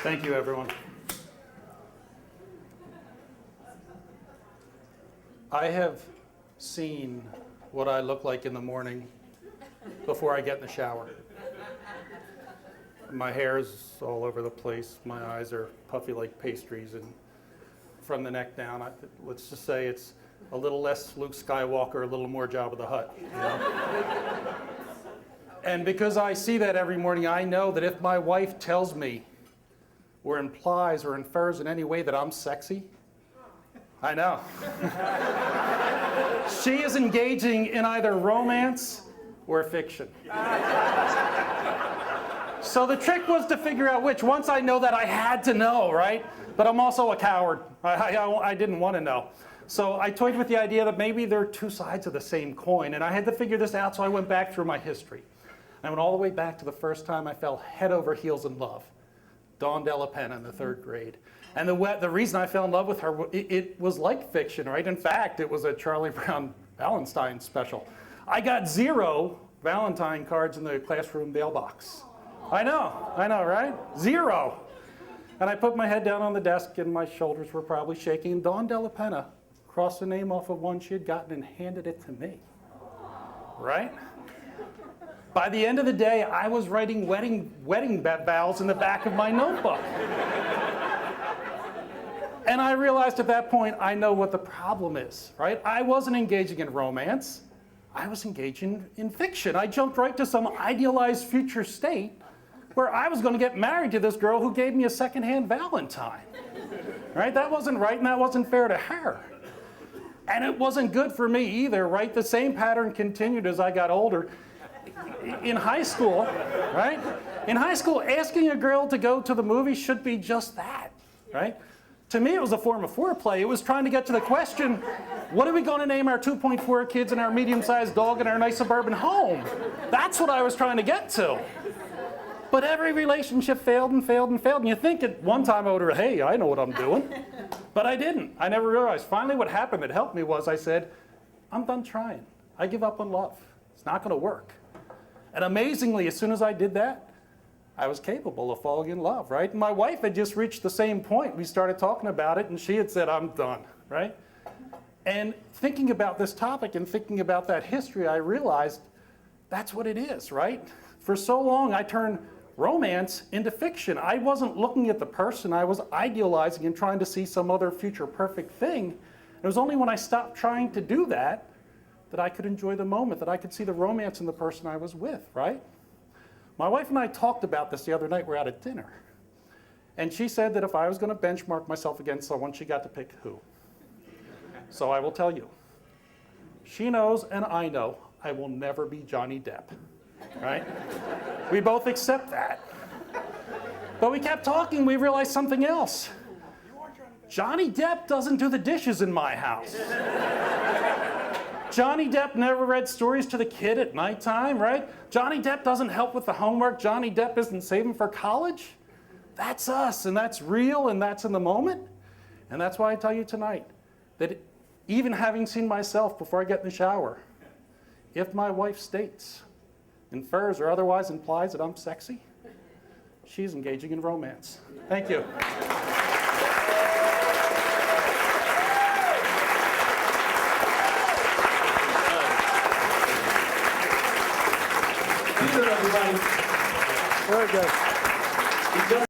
Thank you, everyone. I have seen what I look like in the morning before I get in the shower. My hair is all over the place. My eyes are puffy like pastries, and from the neck down, let's just say it's a little less Luke Skywalker, a little more Jabba the Hutt. You know? And because I see that every morning, I know that if my wife tells me or implies or infers in any way that I'm sexy, I know. She is engaging in either romance or fiction. So the trick was to figure out which. Once I know that, I had to know, right? But I'm also a coward. I didn't want to know. So I toyed with the idea that maybe there are two sides of the same coin, and I had to figure this out, so I went back through my history. I went all the way back to the first time I fell head over heels in love. Dawn Della Penna in the 3rd grade. And the reason I fell in love with her, it was like fiction, right? In fact, it was a Charlie Brown Valentine special. I got 0 Valentine cards in the classroom mailbox. I know, right? 0. And I put my head down on the desk, and my shoulders were probably shaking. And Dawn Della Penna crossed the name off of one she had gotten and handed it to me, right? By the end of the day, I was writing wedding vows in the back of my notebook. And I realized at that point, I know what the problem is, right? I wasn't engaging in romance. I was engaging in fiction. I jumped right to some idealized future state where I was going to get married to this girl who gave me a secondhand Valentine, right? That wasn't right, and that wasn't fair to her. And it wasn't good for me either, right? The same pattern continued as I got older. In high school, right? In high school, asking a girl to go to the movie should be just that, right? To me, it was a form of foreplay. It was trying to get to the question, what are we going to name our 2.4 kids and our medium-sized dog and our nice suburban home? That's what I was trying to get to. But every relationship failed and failed and failed. And you think at one time I would have, hey, I know what I'm doing. But I didn't. I never realized. Finally, what happened that helped me was I said, I'm done trying. I give up on love. It's not going to work. And amazingly, as soon as I did that, I was capable of falling in love, right? And my wife had just reached the same point. We started talking about it, and she had said, I'm done, right? And thinking about this topic and thinking about that history, I realized that's what it is, right? For so long, I turned romance into fiction. I wasn't looking at the person. I was idealizing and trying to see some other future perfect thing. It was only when I stopped trying to do that that I could enjoy the moment, that I could see the romance in the person I was with, right? My wife and I talked about this the other night. We're out at dinner. And she said that if I was going to benchmark myself against someone, she got to pick who. So I will tell you. She knows and I know I will never be Johnny Depp, right? We both accept that. But we kept talking, we realized something else. Johnny Depp doesn't do the dishes in my house. Johnny Depp never read stories to the kid at nighttime, right? Johnny Depp doesn't help with the homework. Johnny Depp isn't saving for college. That's us, and that's real, and that's in the moment. And that's why I tell you tonight that even having seen myself before I get in the shower, if my wife states, infers, or otherwise implies that I'm sexy, she's engaging in romance. Thank you. Everybody. Very good.